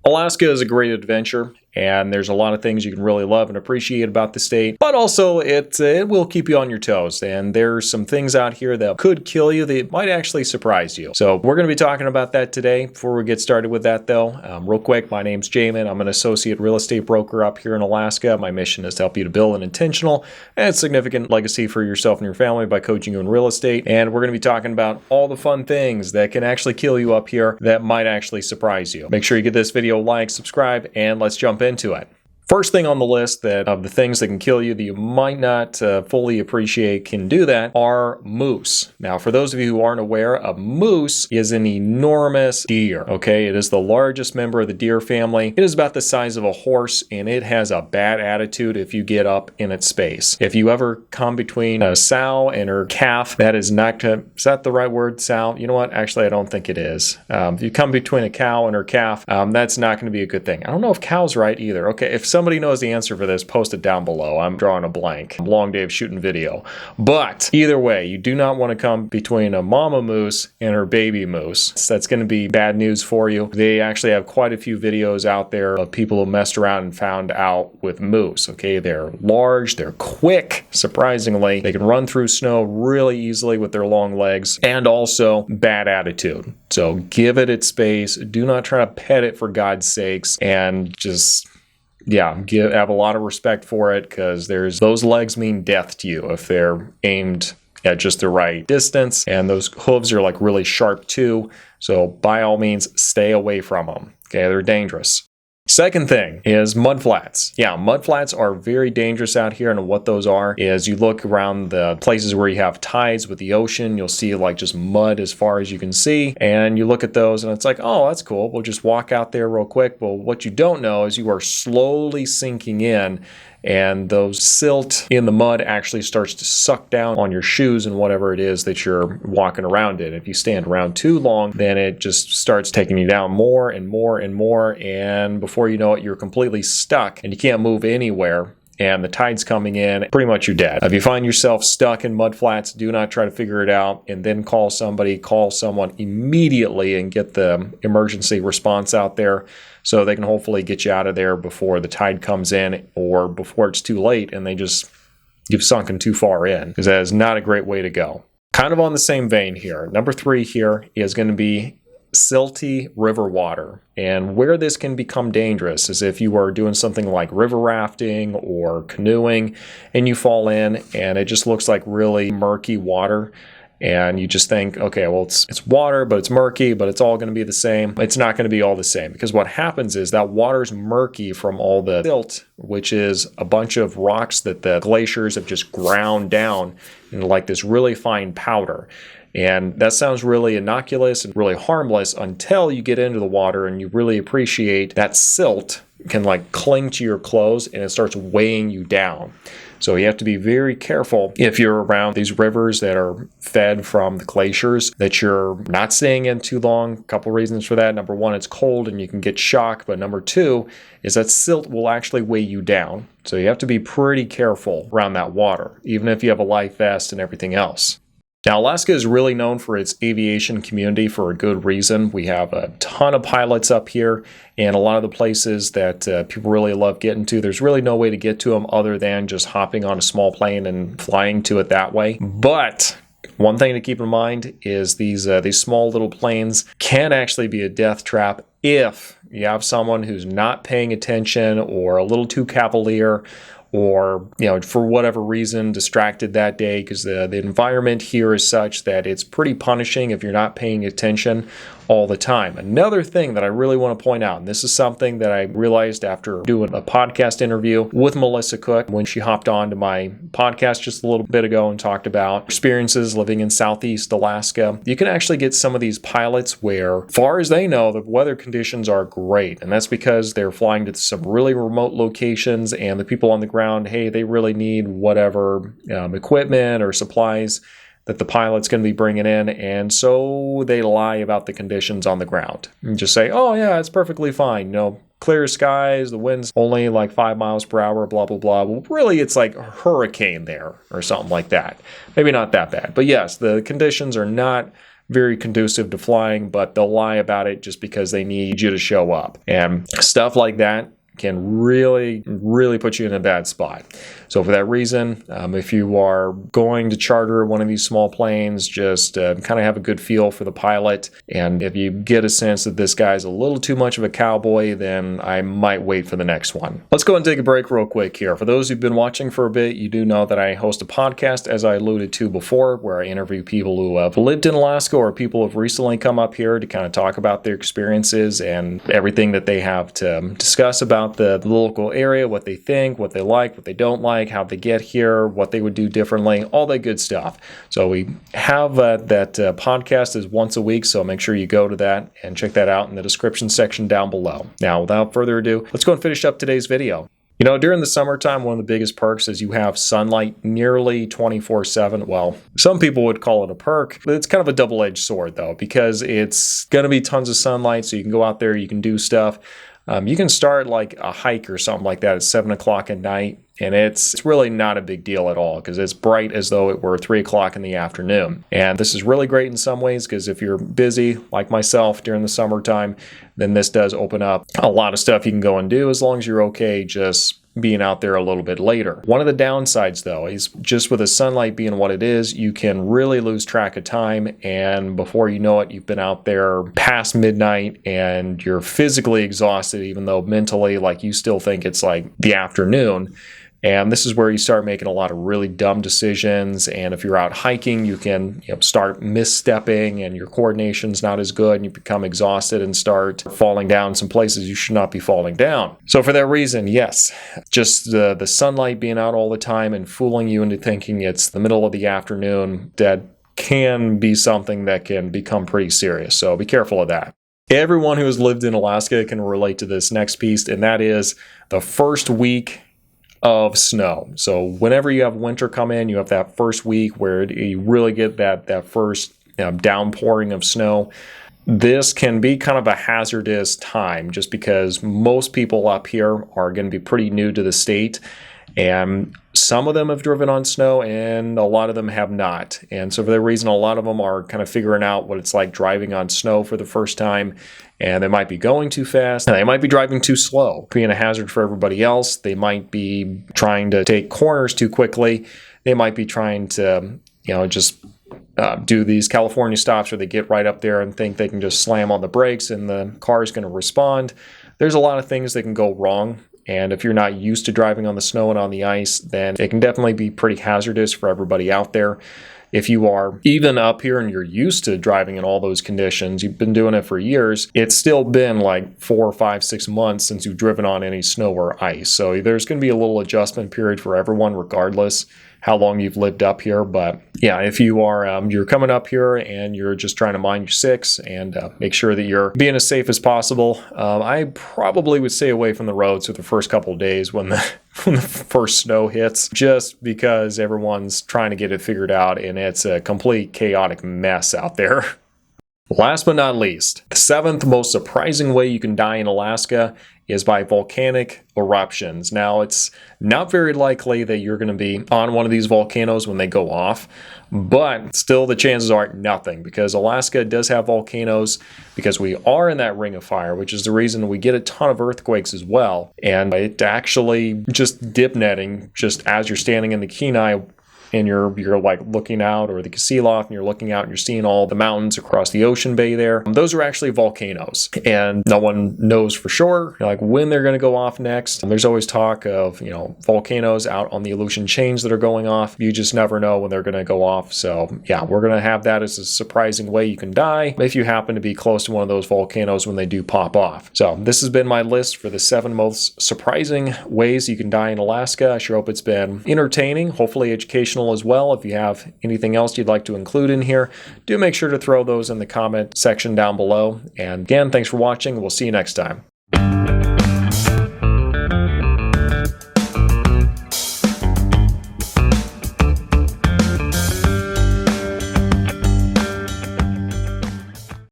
Alaska is a great adventure, and there's a lot of things you can really love and appreciate about the state, but also it will keep you on your toes, and there's some things out here that could kill you that might actually surprise you. So we're going to be talking about that today. Before we get started with that though, real quick, my name's Jamin. I'm an associate real estate broker up here in Alaska. My mission is to help you to build an intentional and significant legacy for yourself and your family by coaching you in real estate, and we're going to be talking about all the fun things that can actually kill you up here that might actually surprise you. Make sure you give this video a like, subscribe, and let's jump into it. First thing on the list of the things that can kill you that you might not fully appreciate can do that are moose. Now, for those of you who aren't aware, a moose is an enormous deer, okay? It is the largest member of the deer family. It is about the size of a horse, and it has a bad attitude if you get up in its space. If you ever come between a sow and her calf, that is not gonna, is that the right word, sow? You know what? Actually, I don't think it is. If you come between a cow and her calf, that's not going to be a good thing. I don't know if cow's right either. Okay, if somebody knows the answer for this, post it down below. I'm drawing a blank. Long day of shooting video. But either way, you do not want to come between a mama moose and her baby moose. That's going to be bad news for you. They actually have quite a few videos out there of people who messed around and found out with moose. Okay, they're large, they're quick, surprisingly. They can run through snow really easily with their long legs, and also bad attitude. So give it its space. Do not try to pet it for God's sakes, and just have a lot of respect for it, because those legs mean death to you if they're aimed at just the right distance, and those hooves are like really sharp too. So by all means, stay away from them. Okay, they're dangerous. Second thing is mudflats. Yeah, mudflats are very dangerous out here, and what those are is you look around the places where you have tides with the ocean, you'll see like just mud as far as you can see, and you look at those and it's like, oh, that's cool, we'll just walk out there real quick. Well, what you don't know is you are slowly sinking in, and those silt in the mud actually starts to suck down on your shoes and whatever it is that you're walking around in. If you stand around too long, then it just starts taking you down more and more and more, and before you know it, you're completely stuck and you can't move anywhere, and the tide's coming in, pretty much you're dead. If you find yourself stuck in mud flats, do not try to figure it out and then call someone immediately and get the emergency response out there so they can hopefully get you out of there before the tide comes in, or before it's too late and you've sunken too far in, because that is not a great way to go. Kind of on the same vein here, number 3 here is going to be silty river water. And where this can become dangerous is if you are doing something like river rafting or canoeing and you fall in and it just looks like really murky water, and you just think, okay, well, it's water, but it's murky, but it's all going to be the same. It's not going to be all the same, because what happens is that water's murky from all the silt, which is a bunch of rocks that the glaciers have just ground down into like this really fine powder. And that sounds really innocuous and really harmless until you get into the water and you really appreciate that silt can like cling to your clothes and it starts weighing you down. So you have to be very careful if you're around these rivers that are fed from the glaciers, that you're not staying in too long. A couple reasons for that. Number 1, it's cold and you can get shocked. But number 2 is that silt will actually weigh you down. So you have to be pretty careful around that water, even if you have a life vest and everything else. Now, Alaska is really known for its aviation community for a good reason. We have a ton of pilots up here, and a lot of the places that people really love getting to, there's really no way to get to them other than just hopping on a small plane and flying to it that way. But one thing to keep in mind is these small little planes can actually be a death trap if you have someone who's not paying attention or a little too cavalier, or for whatever reason distracted that day, because the environment here is such that it's pretty punishing if you're not paying attention all the time. Another thing that I really want to point out, and this is something that I realized after doing a podcast interview with Melissa Cook when she hopped on to my podcast just a little bit ago and talked about experiences living in Southeast Alaska. You can actually get some of these pilots where, far as they know, the weather conditions are great, and that's because they're flying to some really remote locations, and the people on the ground, hey, they really need whatever equipment or supplies that the pilot's going to be bringing in, and so they lie about the conditions on the ground and just say, oh yeah, it's perfectly fine, clear skies, the wind's only like 5 miles per hour, blah blah blah. Well, really it's like a hurricane there or something like that. Maybe not that bad, but yes, the conditions are not very conducive to flying, but they'll lie about it just because they need you to show up. And stuff like that can really, really put you in a bad spot. So for that reason, if you are going to charter one of these small planes, just kind of have a good feel for the pilot. And if you get a sense that this guy's a little too much of a cowboy, then I might wait for the next one. Let's go and take a break real quick here. For those who've been watching for a bit, you do know that I host a podcast, as I alluded to before, where I interview people who have lived in Alaska or people who have recently come up here to kind of talk about their experiences and everything that they have to discuss about the local area, what they think, what they like, what they don't like, how they get here, what they would do differently, all that good stuff. So we have that podcast is once a week, so make sure you go to that and check that out in the description section down below. Now, without further ado, let's go and finish up today's video. You know, during the summertime, one of the biggest perks is you have sunlight nearly 24/7. Well, some people would call it a perk, but it's kind of a double-edged sword, though, because it's going to be tons of sunlight, so you can go out there, you can do stuff. You can start like a hike or something like that at 7 o'clock at night, and it's really not a big deal at all because it's bright as though it were 3 o'clock in the afternoon. And this is really great in some ways because if you're busy, like myself, during the summertime, then this does open up a lot of stuff you can go and do as long as you're okay just being out there a little bit later. One of the downsides, though, is just with the sunlight being what it is, you can really lose track of time, and before you know it, you've been out there past midnight and you're physically exhausted, even though mentally, like, you still think it's like the afternoon. And this is where you start making a lot of really dumb decisions. And if you're out hiking, you can start misstepping and your coordination's not as good and you become exhausted and start falling down some places you should not be falling down. So for that reason, yes, just the sunlight being out all the time and fooling you into thinking it's the middle of the afternoon, that can be something that can become pretty serious. So be careful of that. Everyone who has lived in Alaska can relate to this next piece, and that is the first week of snow. So whenever you have winter come in, you have that first week where you really get that first downpouring of snow. This can be kind of a hazardous time just because most people up here are going to be pretty new to the state, and some of them have driven on snow and a lot of them have not. And so for that reason, a lot of them are kind of figuring out what it's like driving on snow for the first time. And they might be going too fast, and they might be driving too slow, being a hazard for everybody else. They might be trying to take corners too quickly. They might be trying to, just do these California stops where they get right up there and think they can just slam on the brakes and the car is going to respond. There's a lot of things that can go wrong. And if you're not used to driving on the snow and on the ice, then it can definitely be pretty hazardous for everybody out there. If you are even up here and you're used to driving in all those conditions, you've been doing it for years, it's still been like 4, 5, 6 months since you've driven on any snow or ice. So there's going to be a little adjustment period for everyone regardless how long you've lived up here. But yeah, if you are you're coming up here and you're just trying to mind your six and make sure that you're being as safe as possible, I probably would stay away from the roads for the first couple of days when the first snow hits, just because everyone's trying to get it figured out and it's a complete chaotic mess out there. Last but not least, the 7th most surprising way you can die in Alaska is by volcanic eruptions. Now, it's not very likely that you're going to be on one of these volcanoes when they go off, but still the chances are nothing, because Alaska does have volcanoes, because we are in that ring of fire, which is the reason we get a ton of earthquakes as well. And it actually just dip netting, just as you're standing in the Kenai, and you're like looking out, or the Kasilof, and you're looking out and you're seeing all the mountains across the ocean bay there. Those are actually volcanoes, and no one knows for sure like when they're going to go off next. And there's always talk of volcanoes out on the Aleutian chains that are going off. You just never know when they're going to go off. So yeah, we're going to have that as a surprising way you can die if you happen to be close to one of those volcanoes when they do pop off. So this has been my list for the 7 most surprising ways you can die in Alaska. I sure hope it's been entertaining, hopefully educational as well. If you have anything else you'd like to include in here, do make sure to throw those in the comment section down below. And again, thanks for watching. We'll see you next time.